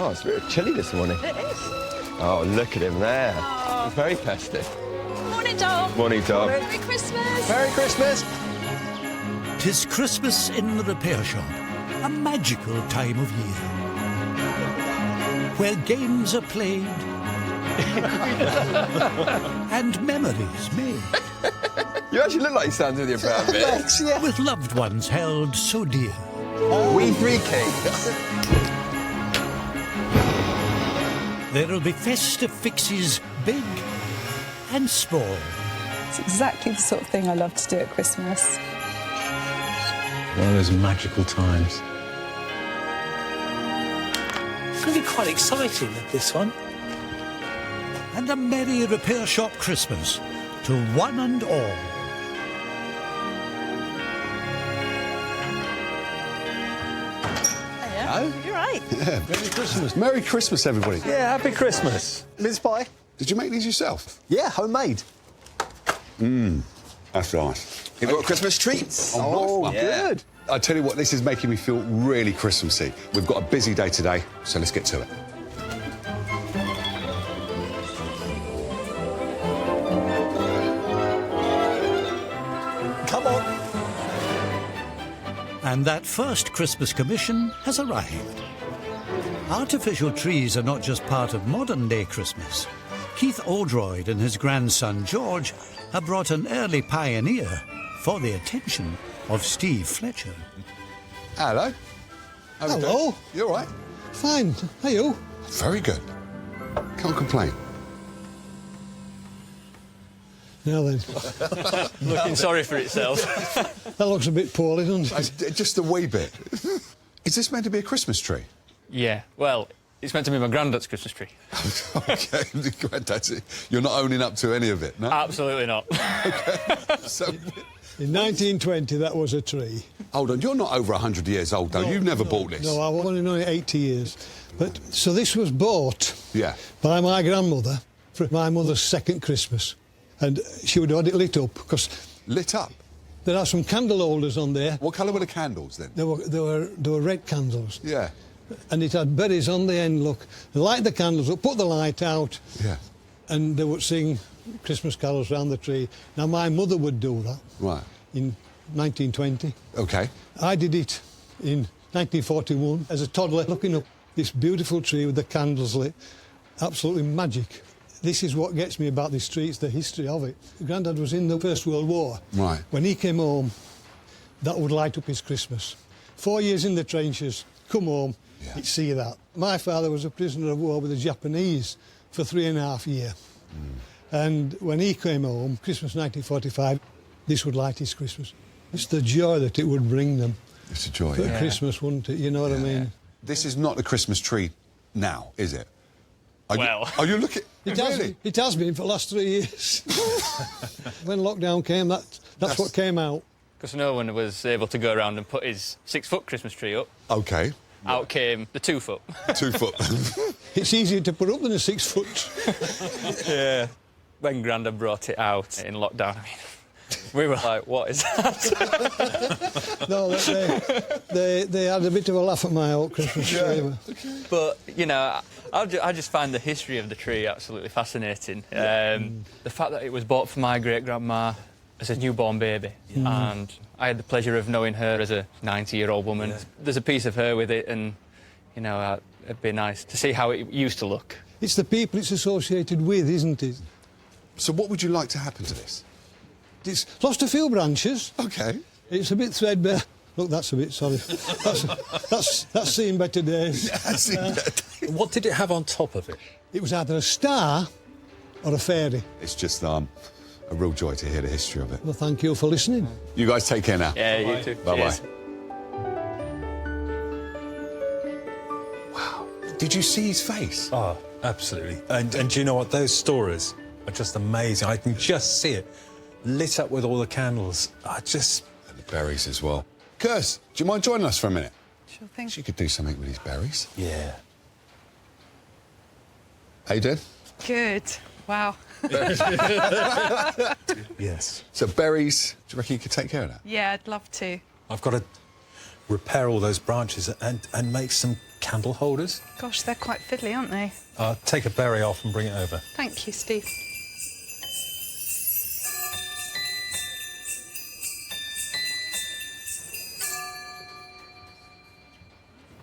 Oh, it's a bit chilly this morning. It is. Oh, look at him there. Oh. Very festive. Morning, Dom. Morning, Dom. Merry Christmas. Merry Christmas. 'Tis Christmas in the repair shop, a magical time of year, where games are played and memories made. You actually look like Santa with your brown beard. With loved ones held so dear. We three kings. There'll be festive fixes, big and small. It's exactly the sort of thing I love to do at Christmas. One of those magical times. It's going to be quite exciting, this one. And a merry repair shop Christmas to one and all. Oh, you're right. Yeah, Merry Christmas. Merry Christmas, everybody. Yeah, happy Christmas. Mince pie? Did you make these yourself? Yeah, homemade. That's nice. You got Christmas treats. Oh, nice. Yeah. Good. I tell you what, this is making me feel really Christmassy. We've got a busy day today, so let's get to it. Come on. And that first Christmas commission has arrived. Artificial trees are not just part of modern-day Christmas. Keith Oldroyd and his grandson George have brought an early pioneer for the attention of Steve Fletcher. Hello. Hello. You all right? Fine. Are you? Very good. Can't complain. Now then, Looking sorry for itself. that looks a bit poorly, doesn't it? Just a wee bit. Is this meant to be a Christmas tree? Yeah, well, it's meant to be my granddad's Christmas tree. OK, Granddad's. You're not owning up to any of it, no? Absolutely not. So, In 1920, that was a tree. hold on, you're not over 100 years old, though. You've never bought this. No, I've only known it 80 years. But so this was bought Yeah. by my grandmother for my mother's second Christmas. And she would have it lit up, because Lit up. there are some candle holders on there. What colour were the candles, then? There were red candles. Yeah. And it had berries on the end, look. They light the candles up, put the light out, Yeah. and they would sing Christmas carols round the tree. Now, my mother would do that Right. in 1920. OK. I did it in 1941 as a toddler, looking up this beautiful tree with the candles lit. Absolutely magic. This is what gets me about this tree, it's the history of it. Grandad was in the First World War. Right. When he came home, that would light up his Christmas. 4 years in the trenches, come home, Yeah. he'd see that. My father was a prisoner of war with the Japanese for 3.5 years. And when he came home, Christmas 1945, this would light his Christmas. It's the joy that it would bring them It's a joy, for yeah. Christmas, wouldn't it? You know what I mean? This is not the Christmas tree now, is it? Are you looking... It Really? has been for the last 3 years. When lockdown came, that's what came out. Because no one was able to go around and put his 6-foot Christmas tree up. OK. Out came the 2-foot. 2 foot. It's easier to put up than a 6 foot. Yeah. When Grandad brought it out in lockdown, I mean, we were like, what is that? No, they had a bit of a laugh at my old Christmas tree. But, you know, I just find the history of the tree absolutely fascinating. The fact that it was bought for my great-grandma as a newborn baby, and I had the pleasure of knowing her as a 90-year-old woman. Yeah. There's a piece of her with it, and, you know, it'd be nice to see how it used to look. It's the people it's associated with, isn't it? So what would you like to happen to this? It's lost a few branches. OK. It's a bit threadbare. Look, that's a bit, sorry. That's seen better days. What did it have on top of it? It was either a star or a fairy. It's just a real joy to hear the history of it. Well, thank you for listening. You guys take care now. Yeah, you too. Bye-bye. Cheers. Wow. Did you see his face? Oh, absolutely. And do you know what? Those stories are just amazing. I can just see it lit up with all the candles. And the berries as well. Kirsten, do you mind joining us for a minute? Sure thing. She could do something with these berries. Yeah. How you doing? Good. Wow. Yes. So berries, do you reckon you could take care of that? Yeah, I'd love to. I've got a repair all those branches and make some candle holders. Gosh, they're quite fiddly, aren't they? I'll take a berry off and bring it over. Thank you, Steve.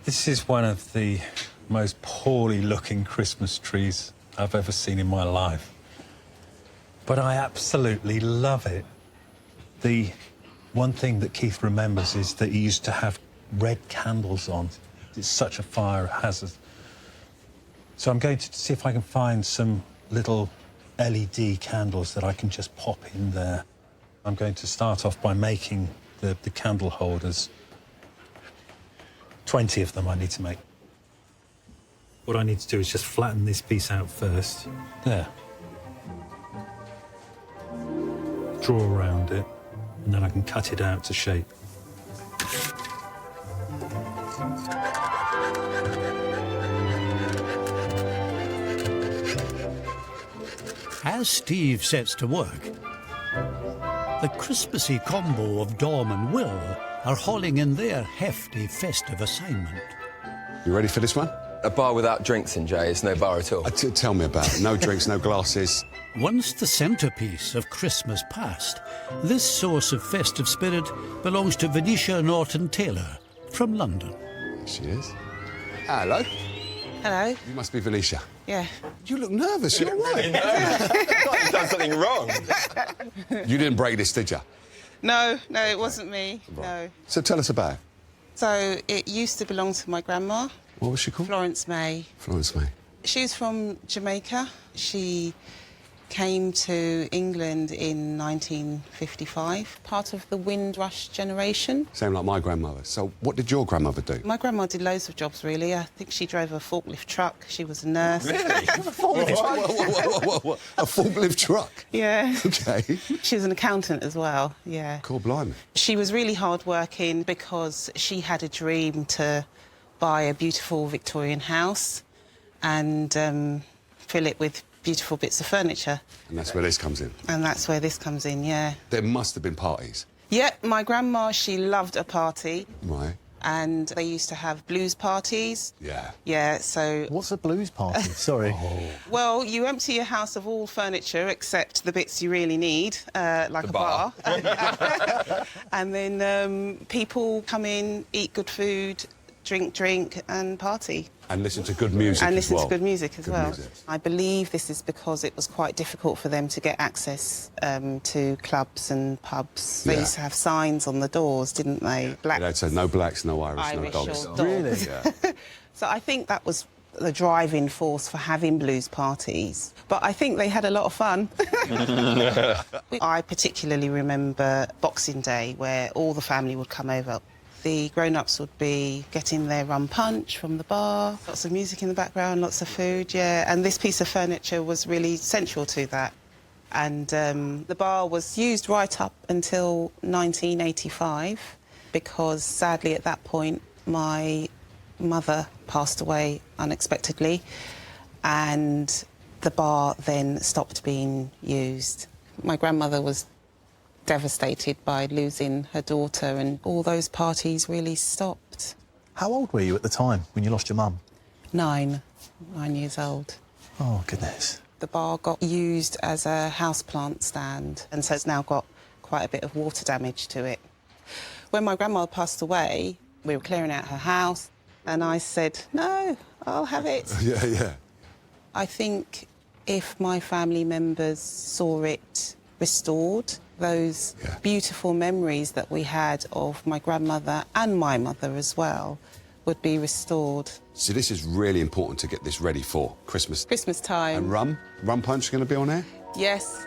This is one of the most poorly looking Christmas trees I've ever seen in my life. But I absolutely love it. The one thing that Keith remembers is that he used to have red candles on. It's such a fire hazard. So I'm going to see if I can find some little LED candles that I can just pop in there. I'm going to start off by making the candle holders. 20 of them I need to make. What I need to do is just flatten this piece out first. There. Draw around it, and then I can cut it out to shape. As Steve sets to work, the Christmassy combo of Dom and Will are hauling in their hefty festive assignment. You ready for this one? A bar without drinks in, Jay. It's no bar at all. Tell me about it. No drinks, no glasses. Once the centrepiece of Christmas past, this source of festive spirit belongs to Venetia Norton-Taylor from London. There she is. Hello. Hello. You must be Venetia. Yeah. You look nervous. You're all right. You've done something wrong. You didn't break this, did you? No, it wasn't me. Right. No. So tell us about it. So it used to belong to my grandma, What was she called? Florence May. Florence May. She was from Jamaica. She came to England in 1955, part of the Windrush generation. Same like my grandmother. So what did your grandmother do? My grandma did loads of jobs, really. I think she drove a forklift truck. She was a nurse. Really? What? A forklift truck? Yeah. Okay. She was an accountant as well, yeah. Cool, blimey. She was really hard-working because she had a dream to buy a beautiful Victorian house and fill it with beautiful bits of furniture. And that's where this comes in. And that's where this comes in, yeah. There must have been parties. Yeah, my grandma, she loved a party. Right. And they used to have blues parties. Yeah. Yeah, so... What's a blues party? Sorry. Well, you empty your house of all furniture except the bits you really need, like The a bar. And then people come in, eat good food, drink and party. And listen to good music And as listen well. to good music as Good well. music. I believe this is because it was quite difficult for them to get access to clubs and pubs. They Yeah. used to have signs on the doors, didn't they? Black, They'd say no blacks, no Irish, no Irish dogs. or dogs. Really? Yeah. So I think that was the driving force for having blues parties. But I think they had a lot of fun. I particularly remember Boxing Day, where all the family would come over. The grown-ups would be getting their rum punch from the bar, lots of music in the background, lots of food, yeah. And this piece of furniture was really central to that. And the bar was used right up until 1985 because, sadly, at that point, my mother passed away unexpectedly and the bar then stopped being used. My grandmother was devastated by losing her daughter and all those parties really stopped. How old were you at the time when you lost your mum? 9 years old. Oh, goodness. The bar got used as a houseplant stand and so it's now got quite a bit of water damage to it. When my grandma passed away, we were clearing out her house and I said, no, I'll have it. Yeah. I think if my family members saw it restored, those beautiful memories that we had of my grandmother and my mother as well would be restored. So this is really important to get this ready for Christmas. Christmas time. And rum punch going to be on air? Yes,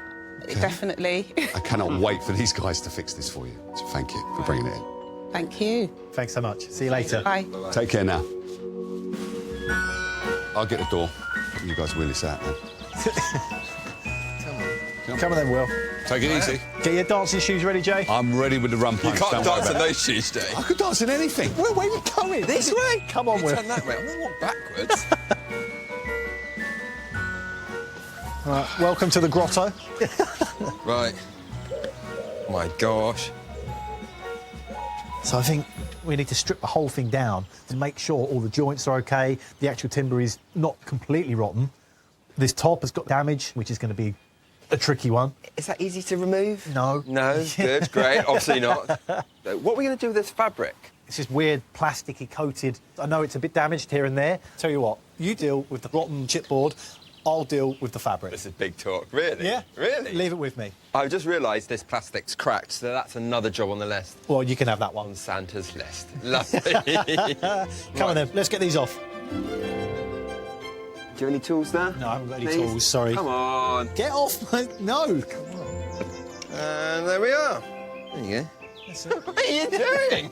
definitely. I cannot wait for these guys to fix this for you. So thank you for bringing it in. Thank you. Thanks so much. See you later. Bye. Take care now. I'll get the door. You guys wheel this out then. Come on then, Will. Take it easy. Get your dancing shoes ready, Jay. I'm ready with the rum You punch. can't don't worry dance in about it. those shoes, Jay. I could dance in anything. Where are you going? This way? Come on, You Will. turn that way. I'm going to walk backwards. Right, welcome to the grotto. Right. My gosh. So I think We need to strip the whole thing down to make sure all the joints are OK, the actual timber is not completely rotten. This top has got damage, which is going to be a tricky one. Is that easy to remove? No. No? Good, great. Obviously not. What are we going to do with this fabric? It's just weird, plasticky coated. I know it's a bit damaged here and there. Tell you what, you deal with the rotten chipboard, I'll deal with the fabric. This is big talk. Really? Yeah. Really? Leave it with me. I've just realised this plastic's cracked, so that's another job on the list. Well, you can have that On one. Santa's list. Lovely. Come on then, let's get these off. Do you have any tools there? No, I haven't got any Please? tools, sorry. Come on. Get off my... No, come on. And there we are. There you go. What are you doing?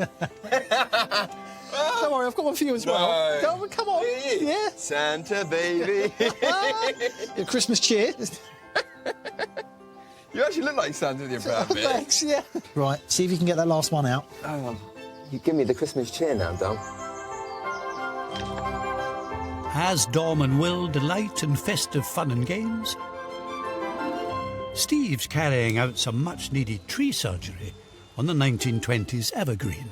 Don't worry, I've got one for you as well. No. Come on. Yeah. Santa baby. Your Christmas cheer. You actually look like Santa with your brown beard. Thanks, yeah. Right, see if you can get that last one out. You give me the Christmas cheer now, Dom. As Dom and Will delight in festive fun and games, Steve's carrying out some much-needed tree surgery on the 1920s evergreen.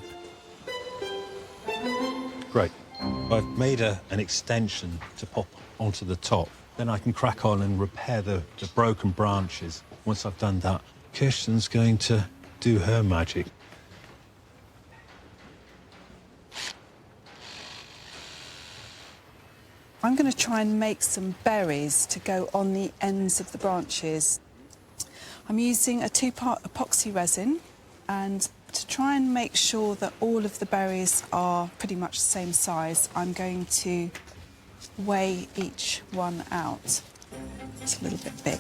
Great. I've made an extension to pop onto the top. Then I can crack on and repair the broken branches. Once I've done that, Kirsten's going to do her magic. I'm going to try and make some berries to go on the ends of the branches. I'm using a 2-part epoxy resin, and to try and make sure that all of the berries are pretty much the same size, I'm going to weigh each one out. It's a little bit big.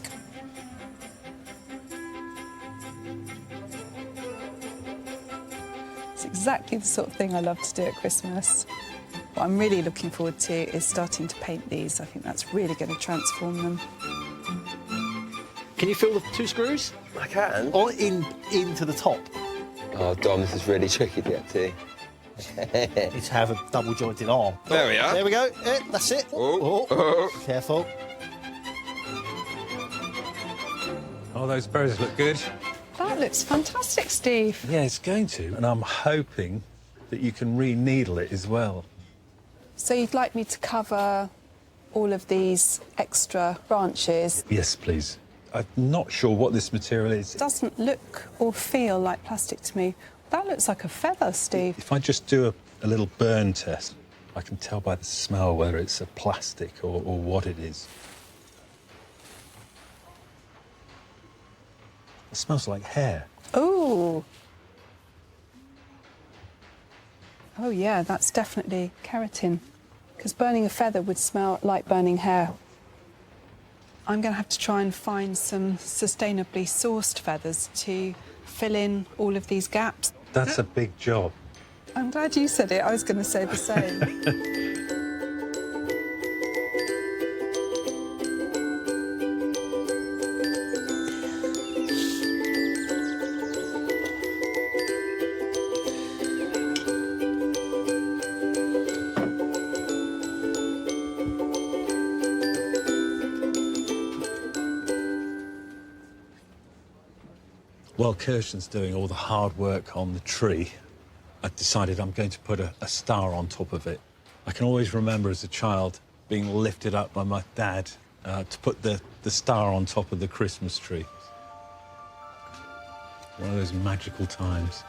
It's exactly the sort of thing I love to do at Christmas. What I'm really looking forward to is starting to paint these. I think that's really going to transform them. Can you feel the 2 screws? I can. Or into the top. Oh, Dom, this is really tricky to get to. Need to have a double-jointed arm. There we are. There we go. That's it. Oh. Careful. Oh, those berries look good. That looks fantastic, Steve. Yeah, it's going to. And I'm hoping that you can re-needle it as well. So you'd like me to cover all of these extra branches? Yes, please. I'm not sure what this material is. It doesn't look or feel like plastic to me. That looks like a feather, Steve. If I just do a little burn test, I can tell by the smell whether it's a plastic or what it is. It smells like hair. Ooh. Oh, yeah, that's definitely keratin, because burning a feather would smell like burning hair. I'm going to have to try and find some sustainably sourced feathers to fill in all of these gaps. That's a big job. I'm glad you said it. I was going to say the same. While Kirsten's doing all the hard work on the tree, I've decided I'm going to put a star on top of it. I can always remember as a child being lifted up by my dad to put the star on top of the Christmas tree. One of those magical times.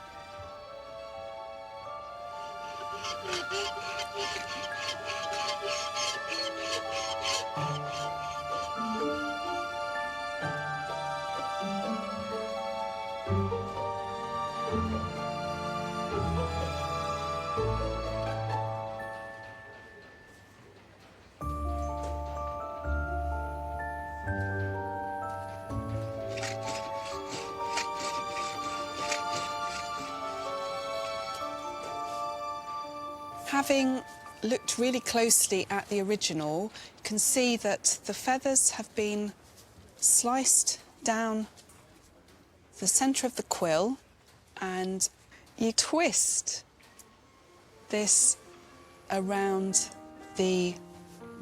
Having looked really closely at the original, you can see that the feathers have been sliced down the centre of the quill, and you twist this around the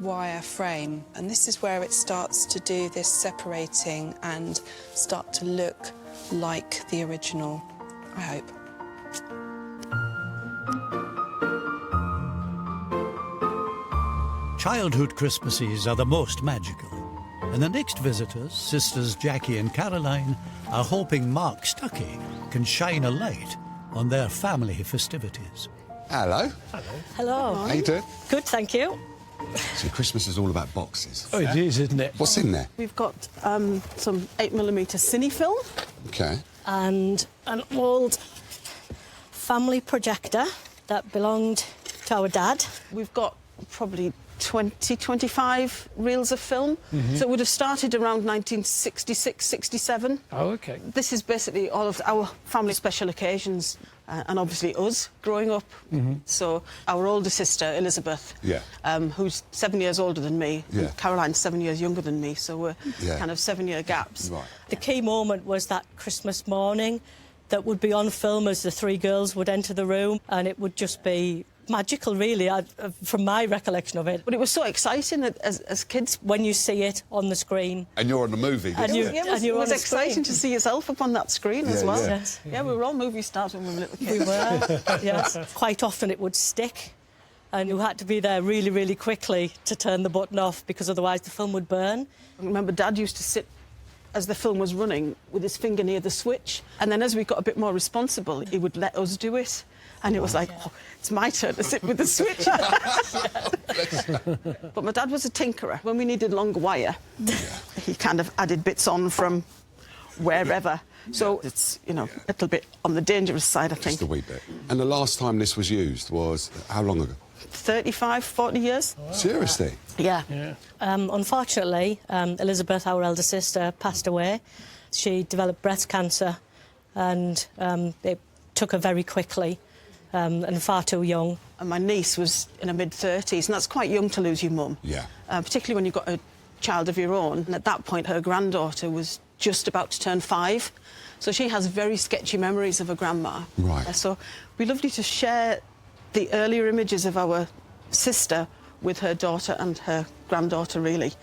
wire frame, and this is where it starts to do this separating and start to look like the original, I hope. Childhood Christmases are the most magical, and the next visitors, sisters Jackie and Caroline, are hoping Mark Stuckey can shine a light on their family festivities. Hello. Hello. How you doing? Good, thank you. So Christmas is all about boxes. Oh, it is, isn't it? What's in there? We've got some 8mm Cine film. Okay. And an old family projector that belonged to our dad. We've got probably 20, 25 reels of film. So it would have started around 1966, 67. Oh, OK. This is basically all of our family special occasions and obviously us growing up. So our older sister, Elizabeth, who's 7 years older than me, and Caroline's 7 years younger than me, so we're kind of 7-year gaps. Right. The key moment was that Christmas morning that would be on film as the three girls would enter the room, and it would just be magical, really, from my recollection of it. But it was so exciting as kids. When you see it on the screen. And you're on the movie, It was exciting to see yourself up on that screen as well. Yes. Yeah, we were all movie stars when we were little kids. We were, yes. Quite often it would stick, and you had to be there really, really quickly to turn the button off, because otherwise the film would burn. I remember Dad used to sit as the film was running with his finger near the switch, and then as we got a bit more responsible, he would let us do it. And it was like, oh, it's my turn to sit with the switch. But my dad was a tinkerer. When we needed longer wire, he kind of added bits on from wherever. So it's, you know, a little bit on the dangerous side, I think. Just a wee bit. And the last time this was used was how long ago? 35, 40 years. Wow. Seriously? Yeah. Unfortunately, Elizabeth, our elder sister, passed away. She developed breast cancer, and it took her very quickly. And far too young. And my niece was in her mid-30s, and that's quite young to lose your mum. Yeah. Particularly when you've got a child of your own. And at that point, her granddaughter was just about to turn 5. So she has very sketchy memories of her grandma. Right. So we loved to share the earlier images of our sister with her daughter and her granddaughter, really.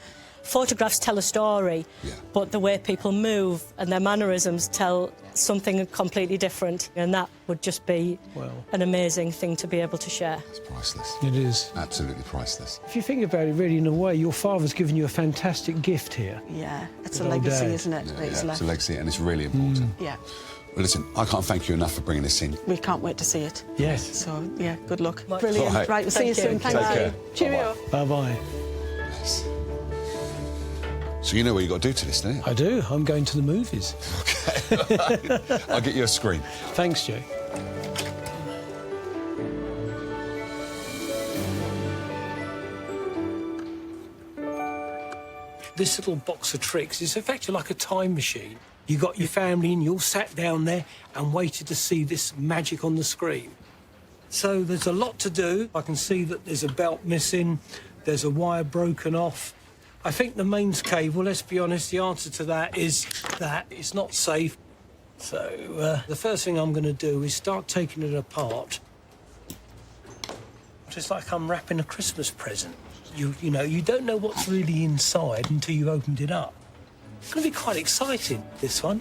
Photographs tell a story, but the way people move and their mannerisms tell something completely different, and that would just be an amazing thing to be able to share. It's priceless. It is. Absolutely priceless. If you think about it, really, in a way, your father's given you a fantastic gift here. Yeah, it's a legacy, isn't it? It's a legacy, and it's really important. Yeah. Well, listen, I can't thank you enough for bringing this in. We can't wait to see it. Yes. So, yeah, good luck. Brilliant. Right, we'll see you soon. Take care. Cheerio. Bye-bye. Yes. So you know what you've got to do to this, don't you? I do. I'm going to the movies. OK. I'll get you a screen. Thanks, Joe. This little box of tricks is effectively like a time machine. You got your family and you all sat down there and waited to see this magic on the screen. So there's a lot to do. I can see that there's a belt missing, there's a wire broken off. I think the mains cable, let's be honest, the answer to that is that it's not safe. So the first thing I'm going to do is start taking it apart. Just like I'm wrapping a Christmas present. You know, you don't know what's really inside until you've opened it up. It's going to be quite exciting, this one.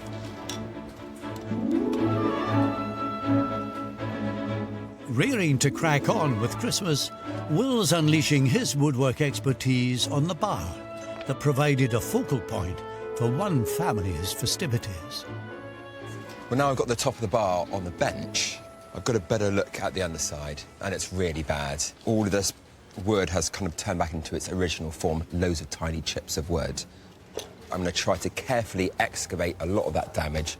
Rearing to crack on with Christmas, Will's unleashing his woodwork expertise on the bar that provided a focal point for one family's festivities. Well, now I've got the top of the bar on the bench, I've got a better look at the underside, and it's really bad. All of this wood has kind of turned back into its original form, loads of tiny chips of wood. I'm going to try to carefully excavate a lot of that damage.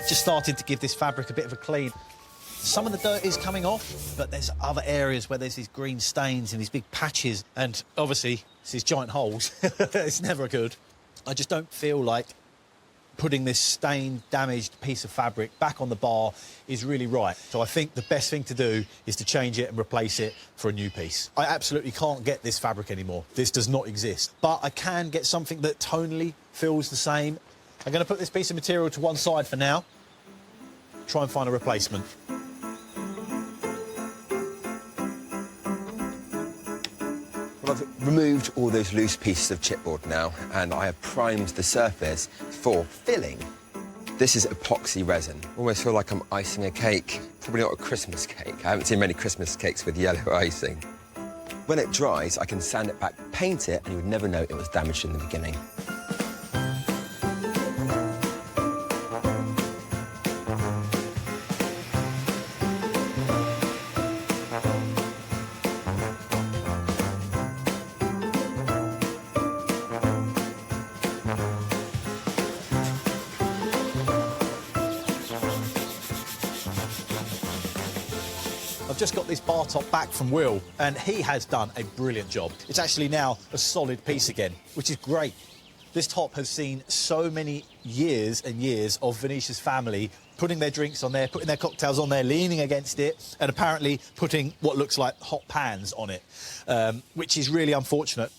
Just started to give this fabric a bit of a clean. Some of the dirt is coming off, but there's other areas where there's these green stains and these big patches, and obviously it's these giant holes. It's never good. I just don't feel like putting this stained, damaged piece of fabric back on the bar is really right. So I think the best thing to do is to change it and replace it for a new piece. I absolutely can't get this fabric anymore. This does not exist. But I can get something that tonally feels the same. I'm going to put this piece of material to one side for now. Try and find a replacement. Well, I've removed all those loose pieces of chipboard now, and I have primed the surface for filling This is epoxy resin. Almost feel like I'm icing a cake. Probably not a Christmas cake. I haven't seen many Christmas cakes with yellow icing. When it dries, I can sand it back, paint it, and you would never know it was damaged in the beginning. I've just got this bar top back from Will, and he has done a brilliant job. It's actually now a solid piece again, which is great. This top has seen so many years and years of Venetia's family putting their drinks on there, putting their cocktails on there, leaning against it, and apparently putting what looks like hot pans on it, which is really unfortunate.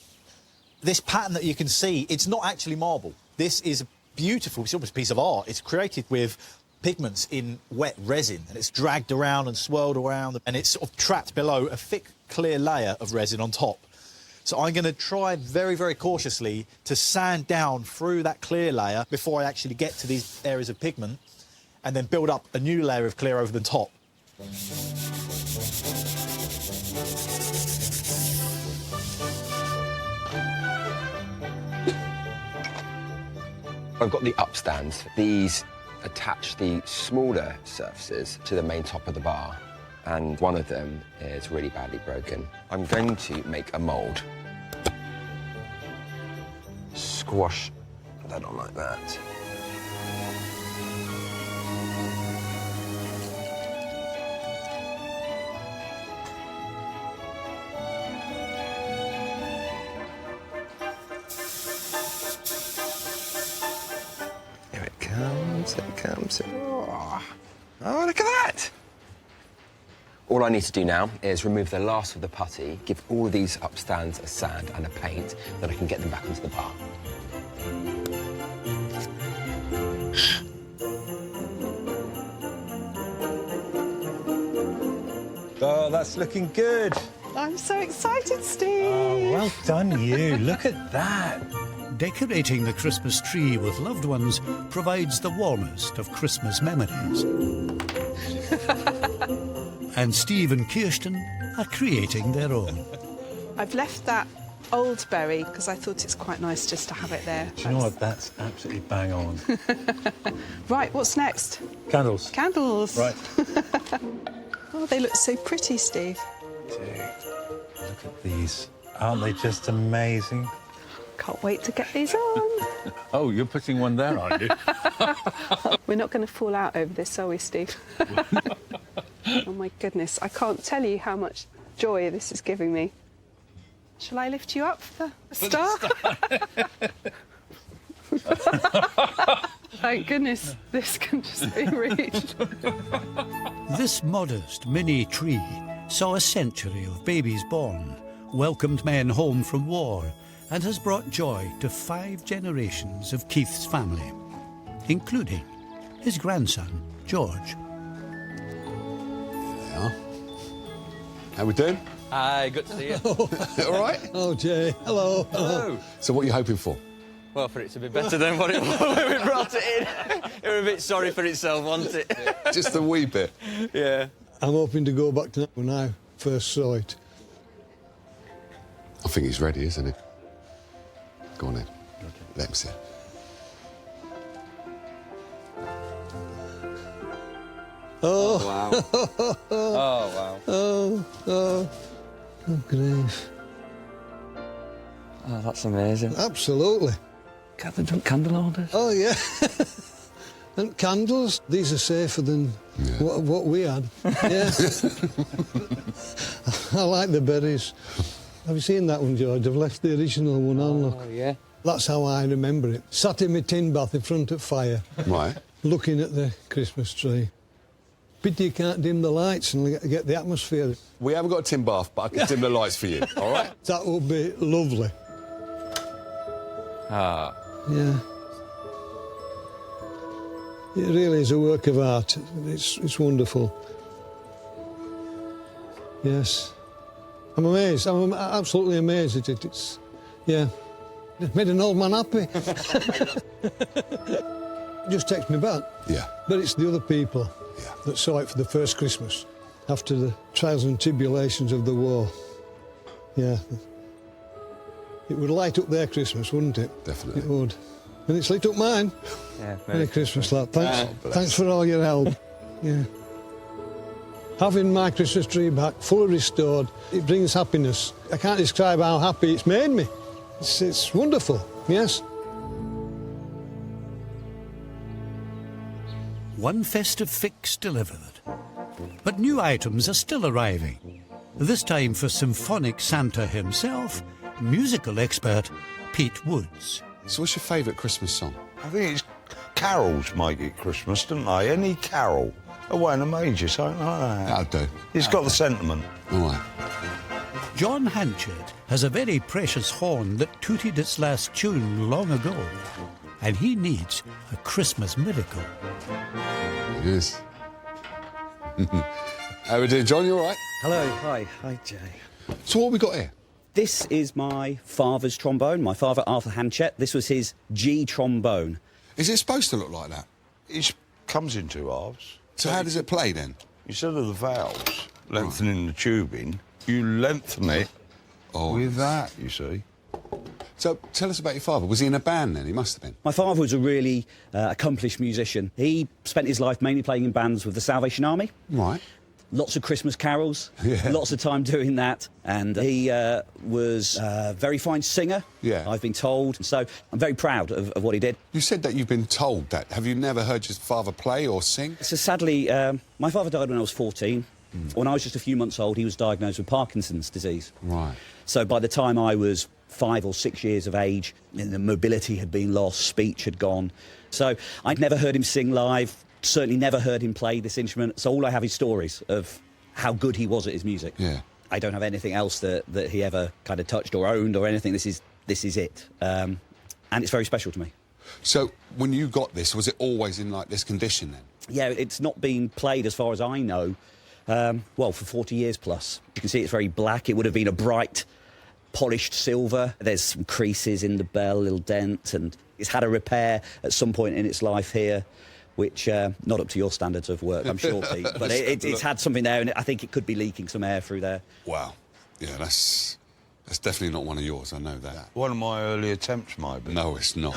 This pattern that you can see, it's not actually marble. This is a beautiful, it's almost a piece of art. It's created with pigments in wet resin, and it's dragged around and swirled around, and it's sort of trapped below a thick, clear layer of resin on top. So I'm going to try very, very cautiously to sand down through that clear layer before I actually get to these areas of pigment, and then build up a new layer of clear over the top. I've got the upstands. These attach the smaller surfaces to the main top of the bar, and one of them is really badly broken. I'm going to make a mould. Squash that on like that. It comes. Oh, look at that! All I need to do now is remove the last of the putty, give all of these upstands a sand and a paint, then I can get them back onto the bar. Oh, that's looking good. I'm so excited, Steve. Oh, well done, you. Look at that. Decorating the Christmas tree with loved ones provides the warmest of Christmas memories. And Steve and Kirsten are creating their own. I've left that old berry because I thought it's quite nice just to have it there. Do you know what? That's absolutely bang on. Right, what's next? Candles. Candles. Right. Oh, they look so pretty, Steve. Dude, look at these. Aren't they just amazing? Can't wait to get these on. Oh, you're putting one there, aren't you? We're not going to fall out over this, are we, Steve? Oh, my goodness. I can't tell you how much joy this is giving me. Shall I lift you up for the start? Thank goodness this can just be reached. This modest mini tree saw a century of babies born, welcomed men home from war, and has brought joy to 5 generations of Keith's family, including his grandson, George. Yeah. How we doing? Hi, good to see you. All right? Oh, Jay. Hello. Hello. So what are you hoping for? Well, for it to be better than what it was when we brought it in. It was a bit sorry for itself, wasn't it? Just a wee bit. Yeah. I'm hoping to go back to when I first saw it. I think he's ready, isn't he? Go on then. Let him see. Oh. Wow. Oh, wow. Oh, grief. Oh, that's amazing. Absolutely. Candle holders? Oh, yeah. And candles, these are safer than what we had. Yeah. I like the berries. Have you seen that one, George? I've left the original one on, look. Oh, yeah. That's how I remember it. Sat in my tin bath in front of fire. Right. Looking at the Christmas tree. Pity you can't dim the lights and get the atmosphere. We haven't got a tin bath, but I can dim the lights for you, all right? That would be lovely. Ah. Yeah. It really is a work of art. It's wonderful. Yes. I'm amazed. I'm absolutely amazed at it. It's, yeah. It made an old man happy. It just takes me back. Yeah. But it's the other people that saw it for the first Christmas after the trials and tribulations of the war. Yeah. It would light up their Christmas, wouldn't it? Definitely. It would. And it's lit up mine. Yeah, Merry Christmas, lad. Thanks. bless. Thanks for all your help. Yeah. Having my Christmas tree back, fully restored, it brings happiness. I can't describe how happy it's made me. It's wonderful, yes. One festive fix delivered. But new items are still arriving. This time for symphonic Santa himself, musical expert Pete Woods. So what's your favourite Christmas song? I think it's carols make it Christmas, don't they? Any carol. Away in a major, something like that. That'll do. It's got the sentiment. All right. John Hanchett has a very precious horn that tooted its last tune long ago, and he needs a Christmas miracle. Yes. How are we doing, John? You all right? Hello, hi. Hi, Jay. So what have we got here? This is my father's trombone, my father, Arthur Hanchett. This was his G trombone. Is it supposed to look like that? It comes in two halves. So how does it play then? Instead of the valves lengthening the tubing, you lengthen it with that, you see. So tell us about your father. Was he in a band then? He must have been. My father was a really accomplished musician. He spent his life mainly playing in bands with the Salvation Army. Right. Lots of Christmas carols, Yeah. lots of time doing that. And he was a very fine singer, Yeah. I've been told. So I'm very proud of what he did. You said that you've been told that. Have you never heard your father play or sing? So sadly, my father died when I was 14. When I was just a few months old, he was diagnosed with Parkinson's disease. Right. So by the time I was 5 or 6 years of age, the mobility had been lost, speech had gone. So I'd never heard him sing live, certainly never heard him play this instrument. So all I have is stories of how good he was at his music. Yeah. I don't have anything else that he ever kind of touched or owned or anything. This is it. And it's very special to me. So when you got this, was it always in like this condition then? Yeah, it's not been played as far as I know, well, for 40 years plus. You can see it's very black. It would have been a bright, polished silver. There's some creases in the bell, a little dent, and it's had a repair at some point in its life here, which, not up to your standards of work, I'm sure, Pete, but it's had something there, and I think it could be leaking some air through there. Wow. Yeah, that's definitely not one of yours, I know that. One of my early attempts, maybe. No, it's not.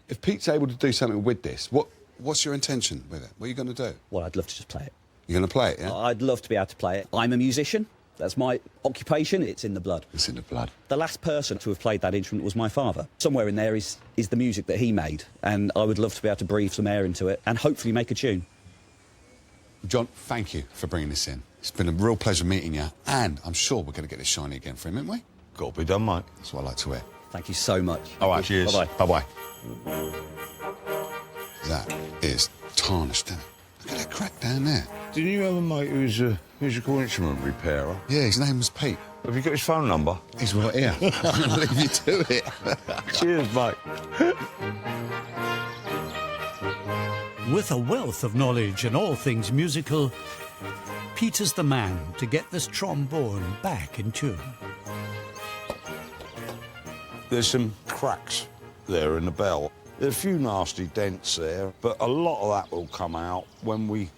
If Pete's able to do something with this, what's your intention with it? What are you going to do? Well, I'd love to just play it. You're going to play it, yeah? I'd love to be able to play it. I'm a musician. That's my occupation. It's in the blood. It's in the blood. The last person to have played that instrument was my father. Somewhere in there is the music that he made, and I would love to be able to breathe some air into it and hopefully make a tune. John, thank you for bringing this in. It's been a real pleasure meeting you, and I'm sure we're going to get this shiny again for him, haven't we? Got to be done, mate. That's what I like to hear. Thank you so much. All right. Cheers. Bye-bye. Bye-bye. That is tarnished, isn't it? Look at that crack down there. Didn't you have a mate who's a musical instrument repairer? Yeah, his name was Pete. Have you got his phone number? He's right here. I'm going to leave you to it. Cheers, mate. With a wealth of knowledge in all things musical, Pete is the man to get this trombone back in tune. There's some cracks there in the bell. There's a few nasty dents there, but a lot of that will come out when we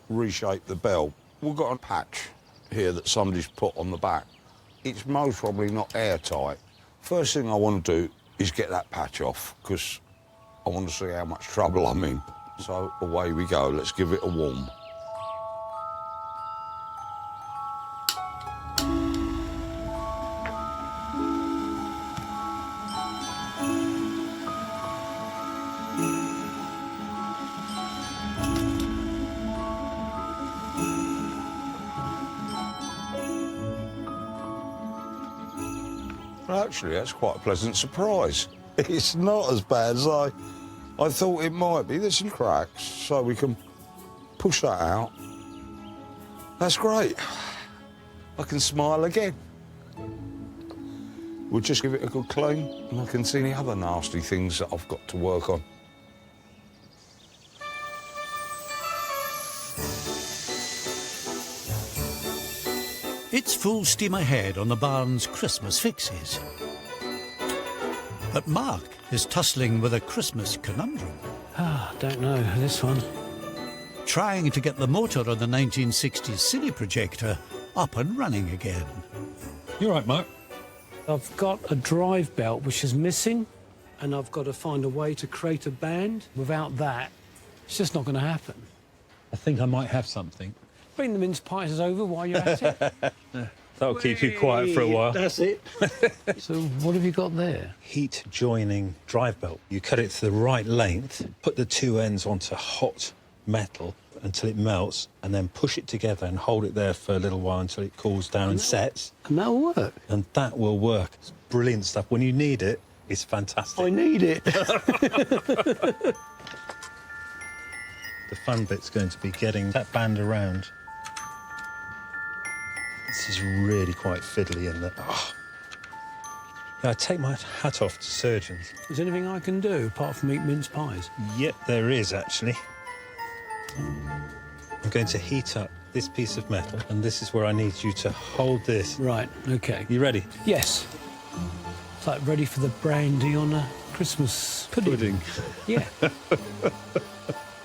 reshape the bell. We've got a patch here that somebody's put on the back. It's most probably not airtight. First thing I want to do is get that patch off, because I want to see how much trouble I'm in. So away we go, let's give it a warm. Actually, that's quite a pleasant surprise. It's not as bad as I thought it might be. There's some cracks, so we can push that out. That's great. I can smile again. We'll just give it a good clean, and I can see any other nasty things that I've got to work on. It's full steam ahead on the barn's Christmas fixes. But Mark is tussling with a Christmas conundrum. Don't know, this one. Trying to get the motor on the 1960s Cine Projector up and running again. You're right, Mark. I've got a drive belt which is missing, and I've got to find a way to create a band. Without that, it's just not going to happen. I think I might have something. Bring the mince pies over while you're at it. That'll keep you quiet for a while. That's it. So what have you got there? Heat joining drive belt. You cut it to the right length, put the two ends onto hot metal until it melts, and then push it together and hold it there for a little while until it cools down and sets. And that'll work? And that will work. It's brilliant stuff. When you need it, it's fantastic. I need it. The fun bit's going to be getting that band around. This is really quite fiddly in that. Oh. Yeah, I take my hat off to surgeons. Is there anything I can do apart from eat mince pies? Yep, there is, actually. I'm going to heat up this piece of metal, and this is where I need you to hold this. Right, OK. You ready? Yes. It's like ready for the brandy on a Christmas pudding. Yeah.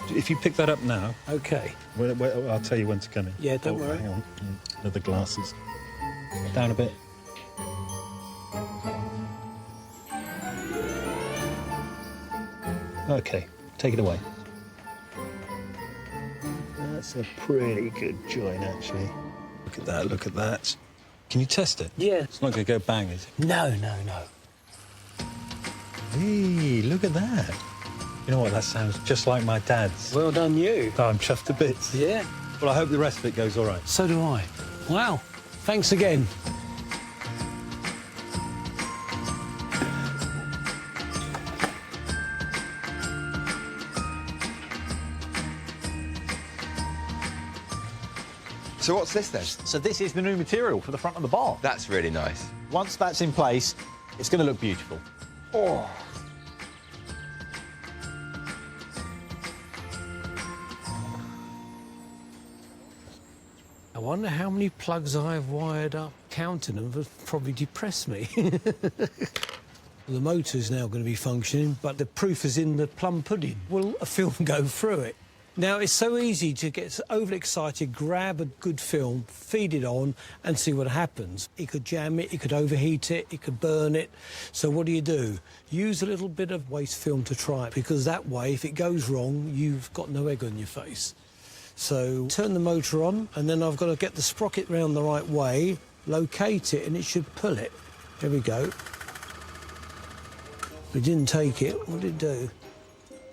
If you pick that up now... OK. I'll tell you when to come in. Yeah, don't worry. Hang on. Another glasses. Down a bit. OK, take it away. That's a pretty good joint, actually. Look at that, look at that. Can you test it? Yeah. It's not going to go bang, is it? No. Hey, look at that. You know what, that sounds just like my dad's. Well done, you. Oh, I'm chuffed to bits. Yeah. Well, I hope the rest of it goes all right. So do I. Wow. Thanks again. So what's this then? So this is the new material for the front of the bar. That's really nice. Once that's in place, it's going to look beautiful. Oh. I wonder how many plugs I've wired up. Counting them would probably depress me. The motor's now going to be functioning, but the proof is in the plum pudding. Will a film go through it? Now, it's so easy to get overly excited, grab a good film, feed it on, and see what happens. It could jam it, it could overheat it, it could burn it. So what do? Use a little bit of waste film to try it, because that way, if it goes wrong, you've got no egg on your face. So turn the motor on, and then I've got to get the sprocket round the right way, locate it, and it should pull it. There we go. We didn't take it. What did it do?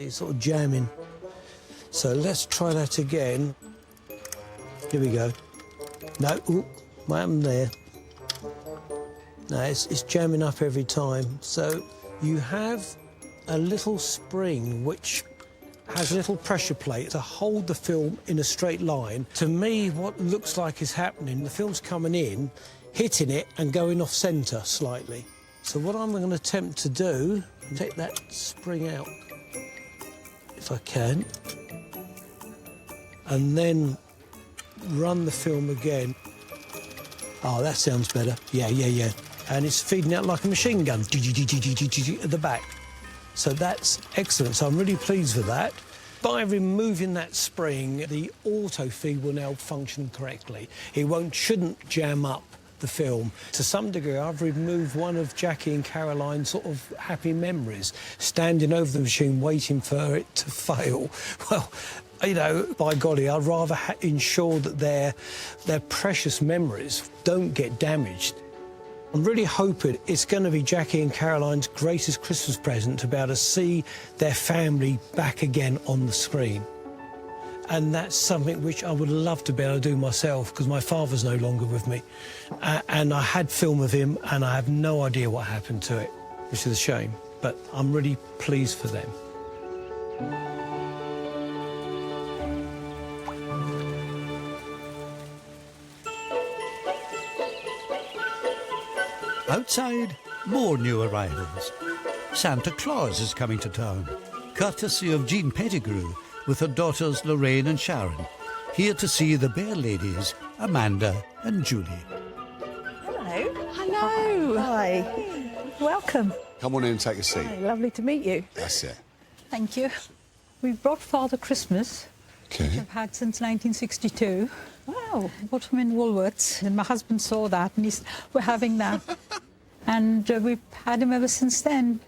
It's sort of jamming. So let's try that again. Here we go. No, ooh, what happened there? No, it's jamming up every time. So you have a little spring which has a little pressure plate to hold the film in a straight line. To me, what looks like is happening, the film's coming in, hitting it and going off centre slightly. So what I'm going to attempt to do, take that spring out, if I can, and then run the film again. Oh, that sounds better. Yeah. And it's feeding out like a machine gun at the back. So that's excellent. So I'm really pleased with that. By removing that spring, the auto feed will now function correctly. It shouldn't jam up the film. To some degree, I've removed one of Jackie and Caroline's sort of happy memories, standing over the machine waiting for it to fail. Well, you know, by golly, I'd rather ensure that their precious memories don't get damaged. I'm really hoping it's going to be Jackie and Caroline's greatest Christmas present to be able to see their family back again on the screen. And that's something which I would love to be able to do myself, because my father's no longer with me. And I had film of him, and I have no idea what happened to it, which is a shame. But I'm really pleased for them. Outside, more new arrivals. Santa Claus is coming to town, courtesy of Jean Pettigrew, with her daughters Lorraine and Sharon, here to see the bear ladies, Amanda and Julie. Hello. Hello. Hi. Welcome. Come on in and take a seat. Hi, lovely to meet you. That's it. Thank you. We've brought Father Christmas, Okay. which I've had since 1962. Wow. Bought him in Woolworths, and my husband saw that, and we're having that. And we've had him ever since then.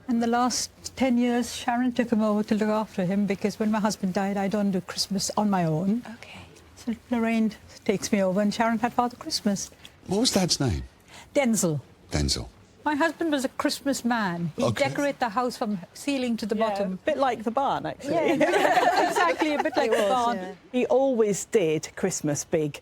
And the last 10 years, Sharon took him over to look after him, because when my husband died, I don't do Christmas on my own. Okay. So Lorraine takes me over, and Sharon had Father Christmas. What was Dad's name? Denzel. Denzel. My husband was a Christmas man. He'd decorate the house from ceiling to the bottom. A bit like the barn, actually. Yeah, exactly, a bit like the barn. Yeah. He always did Christmas big.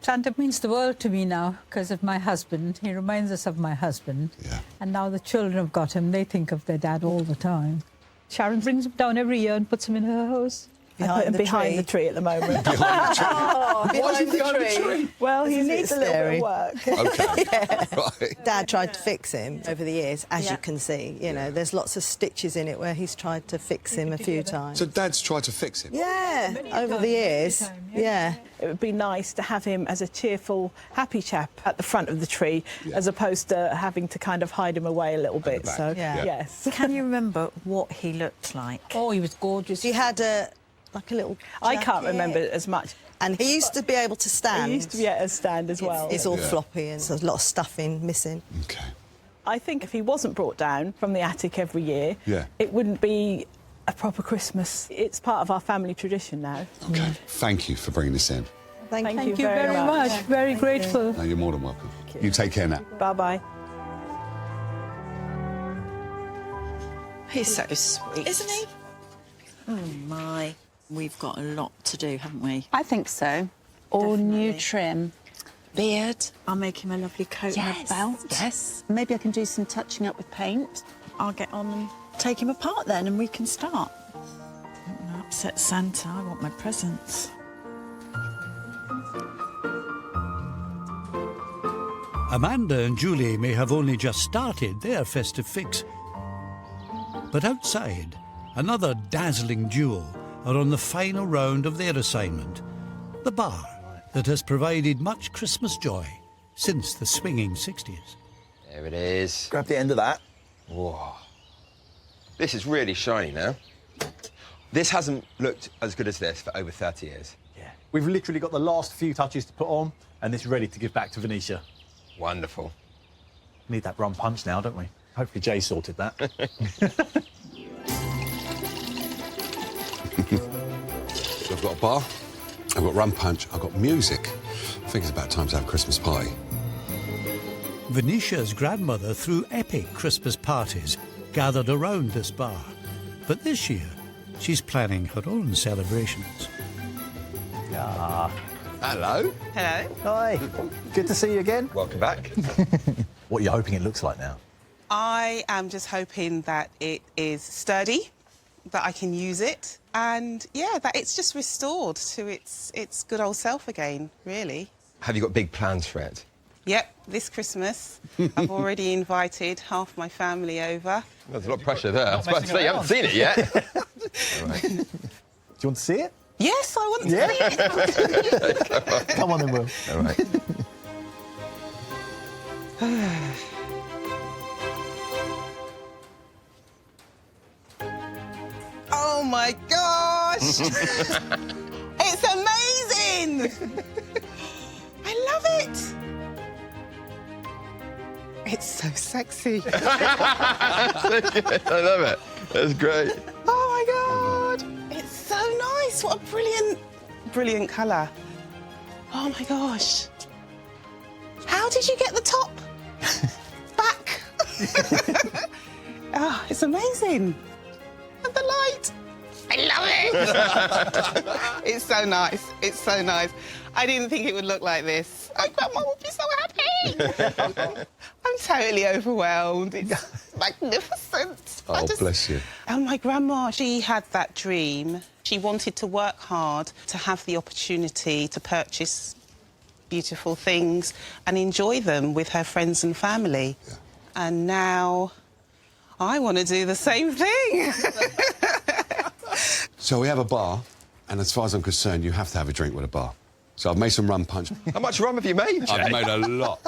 Santa means the world to me now because of my husband. He reminds us of my husband. Yeah. And now the children have got him. They think of their dad all the time. Sharon brings him down every year and puts him in her house. I put him behind the tree at the moment. Behind the tree? Why is he behind the tree? Well, he needs a little bit of work. Okay. Yeah. Right. Dad tried to fix him over the years, as you can see. You know, there's lots of stitches in it where he's tried to fix him a few times. So Dad's tried to fix him? Yeah, over the years. Yeah. It would be nice to have him as a cheerful, happy chap at the front of the tree, as opposed to having to kind of hide him away a little bit. So, yes. Can you remember what he looked like? Oh, he was gorgeous. He had like a little I can't jacket. remember as much. And he used to be able to stand. He used to be able to stand as well. It's all floppy and there's a lot of stuffing missing. Okay. I think if he wasn't brought down from the attic every year, Yeah. it wouldn't be a proper Christmas. It's part of our family tradition now. Okay. Thank you for bringing this in. Thank you very much. Very grateful. No, you're more than welcome. You take care now. Bye-bye. He's so sweet. Isn't he? Oh, my. We've got a lot to do, haven't we? I think so. All new trim. Beard. I'll make him a lovely coat and a belt. Yes. Maybe I can do some touching up with paint. I'll get on and take him apart then and we can start. I don't want to upset Santa. I want my presents. Amanda and Julie may have only just started their festive fix. But outside, another dazzling duo are on the final round of their assignment, the bar that has provided much Christmas joy since the swinging 60s. There it is. Grab the end of that. Whoa. This is really shiny now. This hasn't looked as good as this for over 30 years. Yeah. We've literally got the last few touches to put on, and it's ready to give back to Venetia. Wonderful. Need that rum punch now, don't we? Hopefully Jay sorted that. I've got a bar, I've got rum punch, I've got music. I think it's about time to have a Christmas party. Venetia's grandmother threw epic Christmas parties gathered around this bar. But this year, she's planning her own celebrations. Yeah. Hello. Hello. Hi. Good to see you again. Welcome back. What are you hoping it looks like now? I am just hoping that it is sturdy, that I can use it, and, yeah, that it's just restored to its good old self again, really. Have you got big plans for it? Yep, this Christmas, I've already invited half my family over. There's a lot of pressure there. I was about to say, you haven't seen it yet. All right. Do you want to see it? Yes, I want to see it. Come on then, Will. All right. Oh, my gosh! It's amazing! I love it! It's so sexy. I love it. That's great. Oh, my God! It's so nice. What a brilliant colour. Oh, my gosh. How did you get the top back? Oh, it's amazing. And the light. I love it. It's so nice. It's so nice. I didn't think it would look like this. My grandma would be so happy. I'm totally overwhelmed. It's magnificent. Oh, bless you. And my grandma, she had that dream. She wanted to work hard to have the opportunity to purchase beautiful things and enjoy them with her friends and family. Yeah. And now I want to do the same thing. So we have a bar, and as far as I'm concerned, you have to have a drink with a bar. So I've made some rum punch. How much rum have you made, Jay? I've made a lot.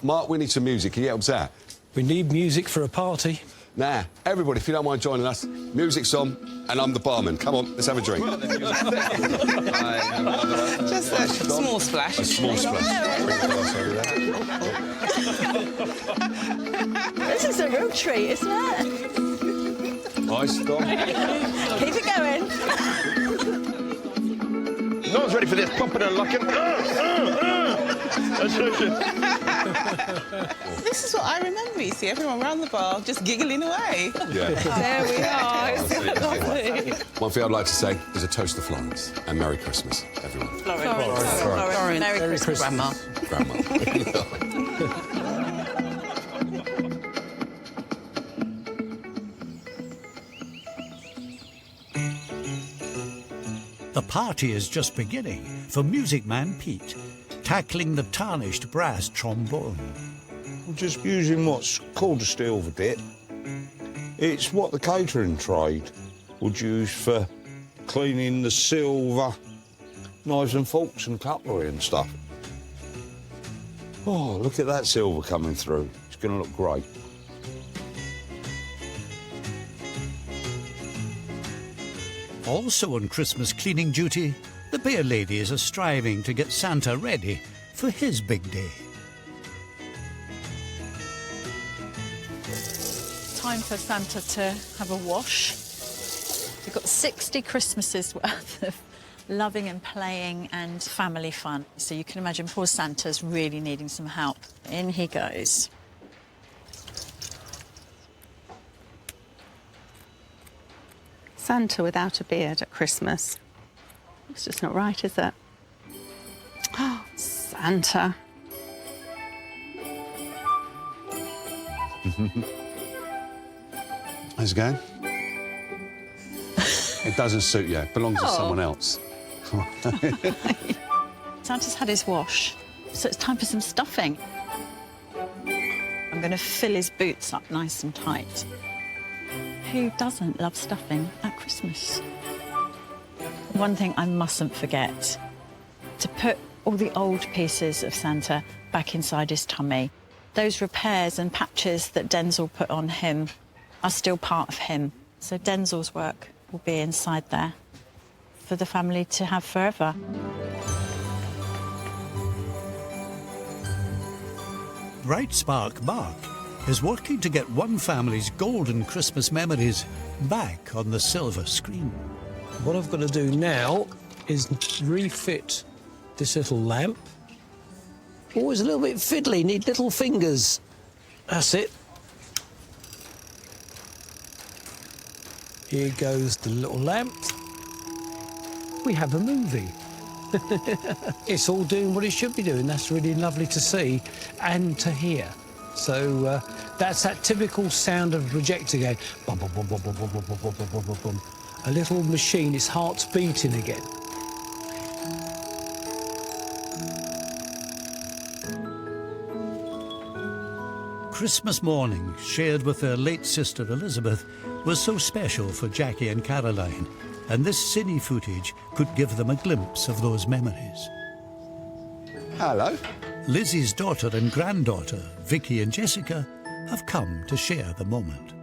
Mark, we need some music. Can you help us out? We need music for a party. Nah, everybody, if you don't mind joining us, music's on, and I'm the barman. Come on, let's have a drink. Just a small splash. A small splash. This is a real treat, isn't it? Nice, Dom. Keep it going. No one's ready for this. Popping and locking. This is what I remember. You see everyone around the bar just giggling away. Yeah. There we are. It's lovely. One thing I'd like to say is a toast to Florence and Merry Christmas, everyone. Florence. Merry Christmas, Grandma. Grandma. The party is just beginning for Music Man Pete, tackling the tarnished brass trombone. We're just using what's called a silver dip. It's what the catering trade would use for cleaning the silver knives and forks and cutlery and stuff. Oh, look at that silver coming through. It's going to look great. Also on Christmas cleaning duty, the beer ladies are striving to get Santa ready for his big day. Time for Santa to have a wash. We've got 60 Christmases worth of loving and playing and family fun. So you can imagine poor Santa's really needing some help. In he goes. Santa without a beard at Christmas. It's just not right, is it? Oh, Santa. How's it going? It doesn't suit you. It belongs to someone else. Santa's had his wash, so it's time for some stuffing. I'm going to fill his boots up nice and tight. Who doesn't love stuffing at Christmas? One thing I mustn't forget, to put all the old pieces of Santa back inside his tummy. Those repairs and patches that Denzel put on him are still part of him. So Denzel's work will be inside there for the family to have forever. Bright Spark Mark is working to get one family's golden Christmas memories back on the silver screen. What I've got to do now is refit this little lamp. Always a little bit fiddly, need little fingers. That's it. Here goes the little lamp. We have a movie. It's all doing what it should be doing. That's really lovely to see and to hear. So that's that typical sound of a projector going bum, bum, bum, bum, bum, bum, bum, bum, bum, bum, bum, bum. A little machine, its heart's beating again. Christmas morning, shared with their late sister Elizabeth, was so special for Jackie and Caroline, and this Cine footage could give them a glimpse of those memories. Hello. Lizzie's daughter and granddaughter, Vicky and Jessica, have come to share the moment.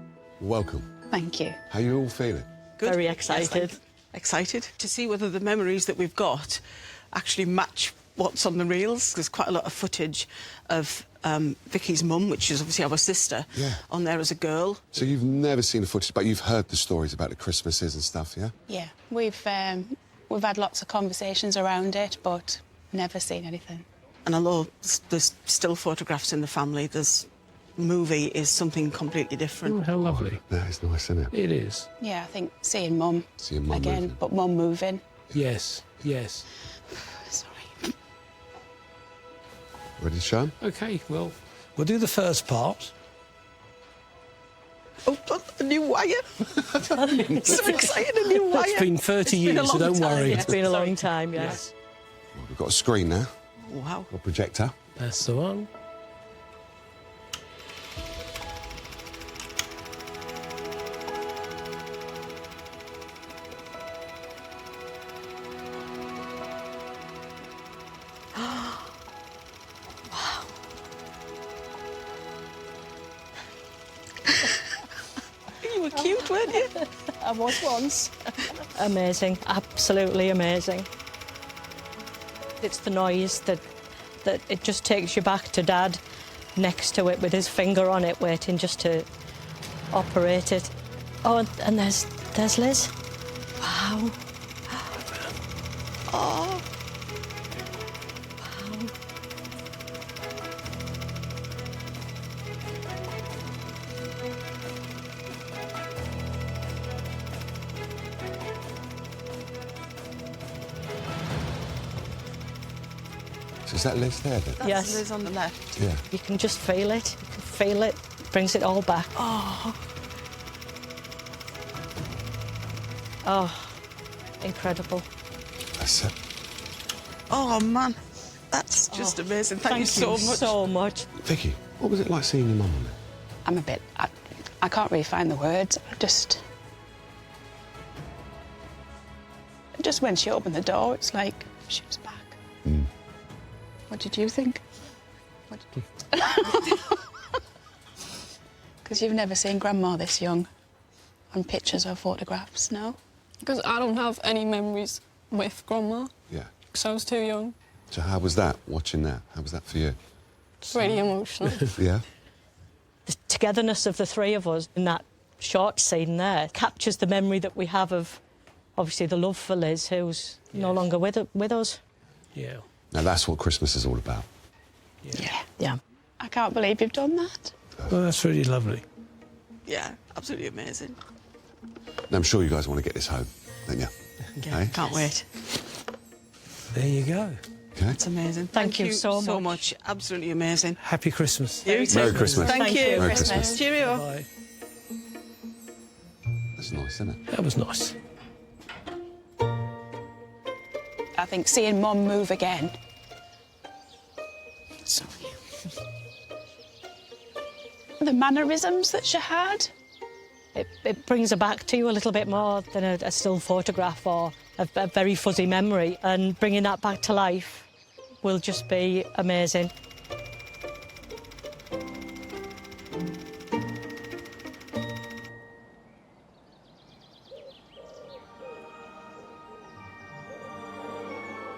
Welcome. Thank you. How are you all feeling? Good. Very excited. Excited to see whether the memories that we've got actually match what's on the reels. There's quite a lot of footage of Vicky's mum, which is obviously our sister, on there as a girl. So you've never seen the footage, but you've heard the stories about the Christmases and stuff, yeah? Yeah, we've had lots of conversations around it, but never seen anything. And although there's still photographs in the family, there's movie is something completely different. Oh, how lovely. That is nice, isn't it? It is. Yeah, I think seeing Mum again, moving. but Mum moving. Yes, yes. Sorry. Ready to show 'em? OK, well, we'll do the first part. Oh, a new wire. So excited, a new wire. It's been 30 years, so don't worry. It's been a long time, yes. Well, we've got a screen now. Wow. A projector. That's the one. weren't you? I was once. Amazing, absolutely amazing. It's the noise that it just takes you back to Dad next to it with his finger on it, waiting just to operate it. Oh, and there's Liz. Wow. Oh. Wow. So is that Liz there then? Yes. Liz on the left. Yeah. You can just feel it. You can feel it. Brings it all back. Oh. Oh, incredible. That's it. Oh, man. That's just amazing. Thank you so much. so much. Vicky, what was it like seeing your mum on there? I'm a bit... I can't really find the words. Just when she opened the door, it's like she was back. Mm. What did you think? Because you've never seen Grandma this young on pictures or photographs, no? Because I don't have any memories with Grandma. Yeah. Because I was too young. So how was that, watching that? How was that for you? It's really emotional. Yeah? The togetherness of the three of us in that short scene there captures the memory that we have of, obviously, the love for Liz, who's no longer with us. Yeah. Now that's what Christmas is all about. Yeah. I can't believe you've done that. Well, that's really lovely. Yeah, absolutely amazing. Now, I'm sure you guys want to get this home, don't you? Yeah, Eh? can't wait. There you go. Okay. It's amazing. Thank you so much. Absolutely amazing. Happy Christmas. You too. Merry Christmas. Thank you. Merry Christmas. Cheerio. Bye. That's nice, isn't it? That was nice. I think seeing Mum move again. Sorry. The mannerisms that she had. It brings her back to you a little bit more than a still photograph or a very fuzzy memory, and bringing that back to life will just be amazing.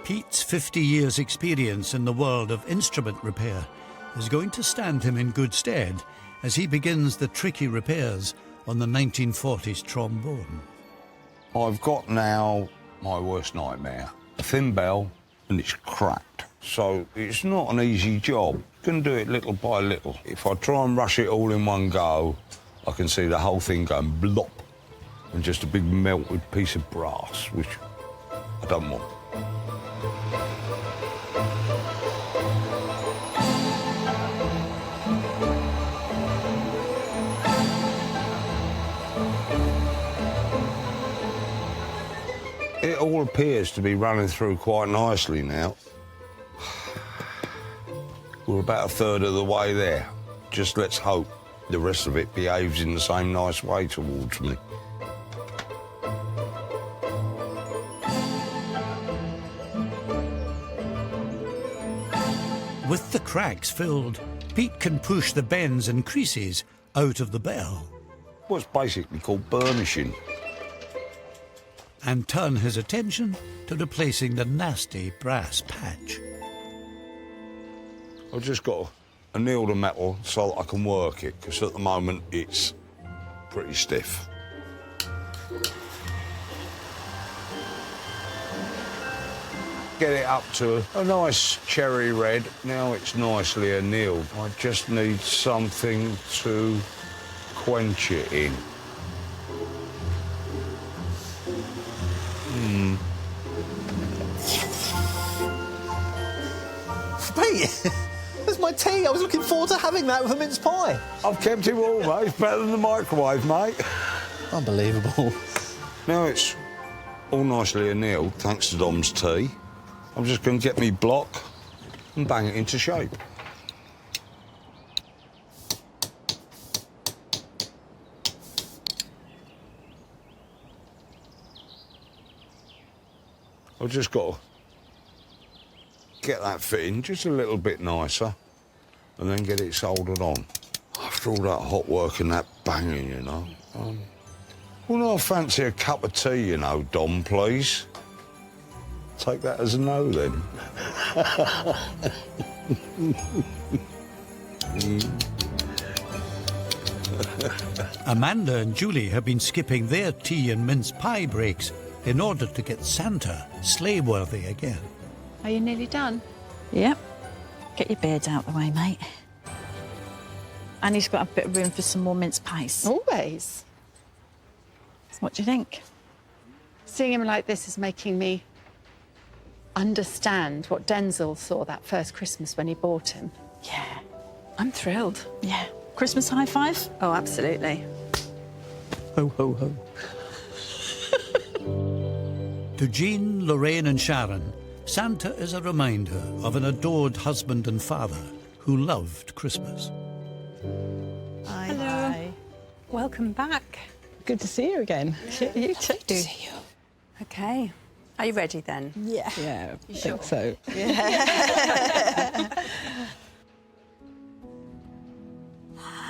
Pete's 50 years' experience in the world of instrument repair is going to stand him in good stead as he begins the tricky repairs on the 1940s trombone. I've got now my worst nightmare. A thin bell and it's cracked. So it's not an easy job. You can do it little by little. If I try and rush it all in one go, I can see the whole thing going blop and just a big melted piece of brass, which I don't want. It all appears to be running through quite nicely now. We're about a third of the way there. Just let's hope the rest of it behaves in the same nice way towards me. With the cracks filled, Pete can push the bends and creases out of the bell. What's basically called burnishing. And turn his attention to replacing the nasty brass patch. I've just got to anneal the metal so that I can work it, because at the moment it's pretty stiff. Get it up to a nice cherry red. Now it's nicely annealed. I just need something to quench it in. Pete, there's my tea. I was looking forward to having that with a mince pie. I've kept it warm, mate. It's better than the microwave, mate. Unbelievable. Now it's all nicely annealed, thanks to Dom's tea. I'm just going to get me block and bang it into shape. I've just got to get that fitting just a little bit nicer and then get it soldered on. After all that hot work and that banging, you know. Wouldn't I fancy a cup of tea, you know, Dom, please? Take that as a no, then. Amanda and Julie have been skipping their tea and mince pie breaks in order to get Santa sleigh-worthy again. Are you nearly done? Yep. Get your beards out the way, mate. And he's got a bit of room for some more mince pies. Always. What do you think? Seeing him like this is making me understand what Denzel saw that first Christmas when he bought him. Yeah. I'm thrilled. Yeah. Christmas high five? Oh, absolutely. Ho, ho, ho. To Jean, Lorraine and Sharon, Santa is a reminder of an adored husband and father who loved Christmas. Hi. Hello. Hi. Welcome back. Good to see you again. You too. Good to see you. Okay. Are you ready then? Yeah. Yeah, I think so.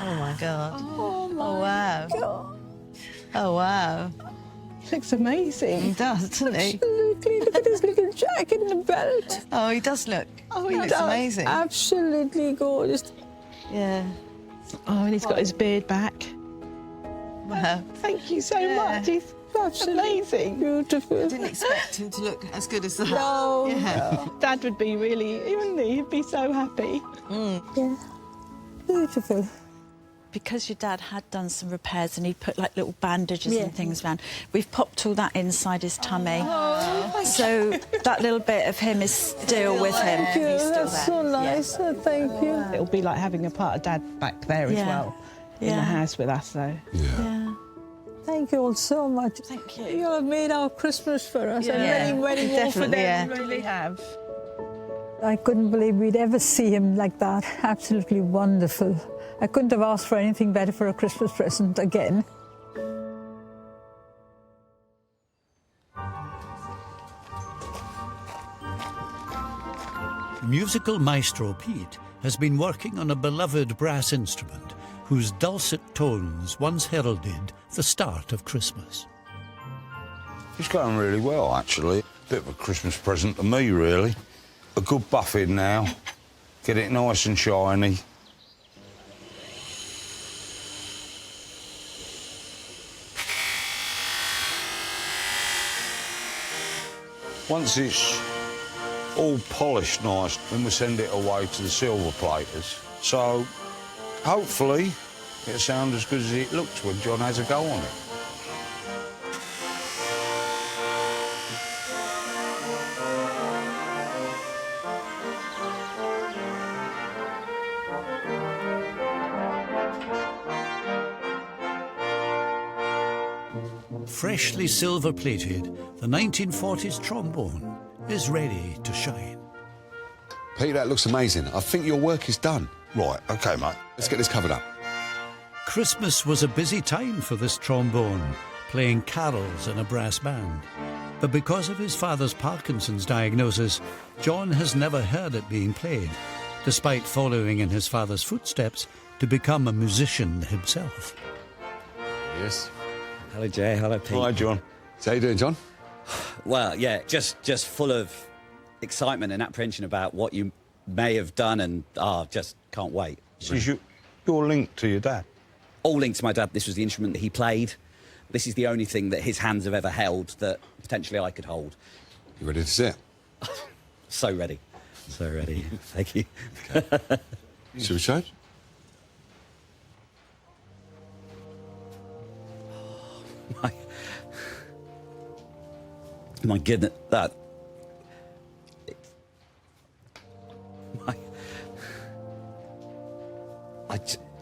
Oh my God. Oh my wow. God. Oh wow. He looks amazing. He does, doesn't he? Absolutely. Look at his little jacket and the belt. Oh, he does look. Oh, he looks does. amazing. Absolutely gorgeous. Yeah. Oh, and he's got his beard back. Wow. Thank you so much. He's amazing. Beautiful. I didn't expect him to look as good as that. No. Yeah. Dad would be really, wouldn't he? He'd be so happy. Yeah. Beautiful. Because your dad had done some repairs and he'd put like little bandages Yeah. and things around, we've popped all that inside his tummy. Oh, So that little bit of him is still with him. Thank you. He's still That's there. so nice. Thank you. It'll be like having a part of Dad back there as Yeah. well in the Yeah. house with us, though. Yeah. Thank you all so much. Thank you. You have made our Christmas for us, and Yeah. many, many more for Definitely, them. yeah. Really have. I couldn't believe we'd ever see him like that. Absolutely wonderful. I couldn't have asked for anything better for a Christmas present again. Musical maestro Pete has been working on a beloved brass instrument whose dulcet tones once heralded the start of Christmas. It's going really well, actually. Bit of a Christmas present to me, really. A good buffing now. Get it nice and shiny. Once it's all polished nice, then we send it away to the silver platers. So, hopefully, it'll sound as good as it looks when John has a go on it. Freshly silver-plated, the 1940s trombone is ready to shine. Pete, that looks amazing. I think your work is done. Right, OK, mate. Let's get this covered up. Christmas was a busy time for this trombone, playing carols in a brass band. But because of his father's Parkinson's diagnosis, John has never heard it being played, despite following in his father's footsteps to become a musician himself. Yes. Hello, Jay. Hello, Pete. Hi, John. So how you doing, John? Well, yeah, just full of excitement and apprehension about what you may have done, and just can't wait. This is your link to your dad? All linked to my dad. This was the instrument that he played. This is the only thing that his hands have ever held that potentially I could hold. You ready to see it? So ready. So ready. Thank you. Should we change? My goodness, that...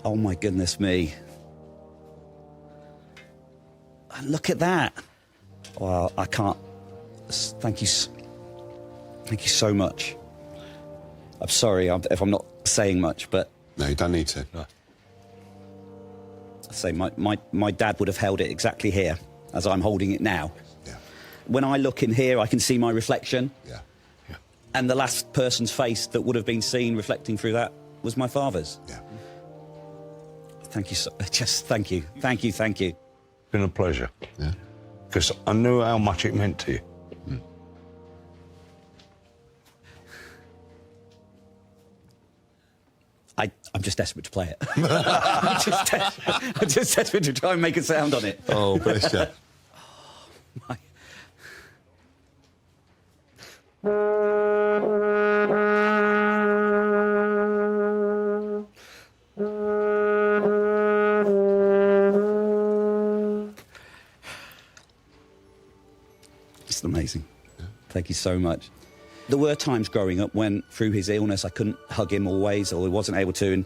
Oh, my goodness me. And look at that. Well, I can't... Thank you so much. I'm sorry if I'm not saying much, but... No, you don't need to. No. I say my dad would have held it exactly here, as I'm holding it now. Yeah. When I look in here, I can see my reflection. Yeah. Yeah. And the last person's face that would have been seen reflecting through that was my father's. Yeah. Thank you so... Just thank you. Thank you, thank you. Been a pleasure. Yeah. Because I knew how much it meant to you. I'm just desperate to play it. I'm just desperate to try and make a sound on it. Oh, bless you. My. It's amazing. Thank you so much. There were times growing up when, through his illness, I couldn't hug him always, or he wasn't able to, and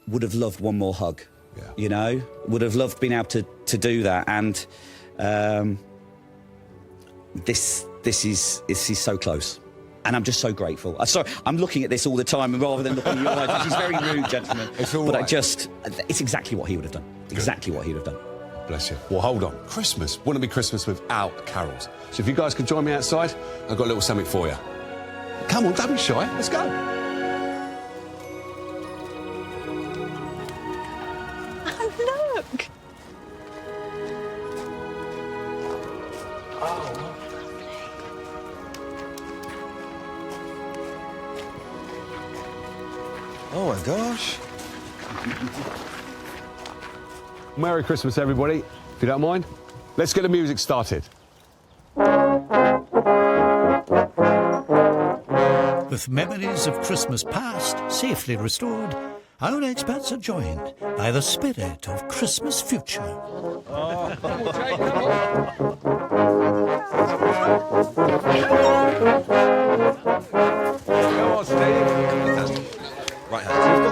would have loved one more hug. Yeah. You know, would have loved being able to do that. And this is so close. And I'm just so grateful. Sorry, I'm looking at this all the time, and rather than looking in your eyes, which is very rude, gentlemen. It's all but right. It's exactly what he would have done. Exactly what he would have done. Bless you. Well, hold on. Christmas wouldn't be Christmas without carols. So if you guys could join me outside, I've got a little something for you. Come on, don't be shy. Let's go. Oh, look! Oh my gosh. Merry Christmas, everybody. If you don't mind, let's get the music started. With memories of Christmas past safely restored, our experts are joined by the spirit of Christmas future. Come on, Steve. Right hand.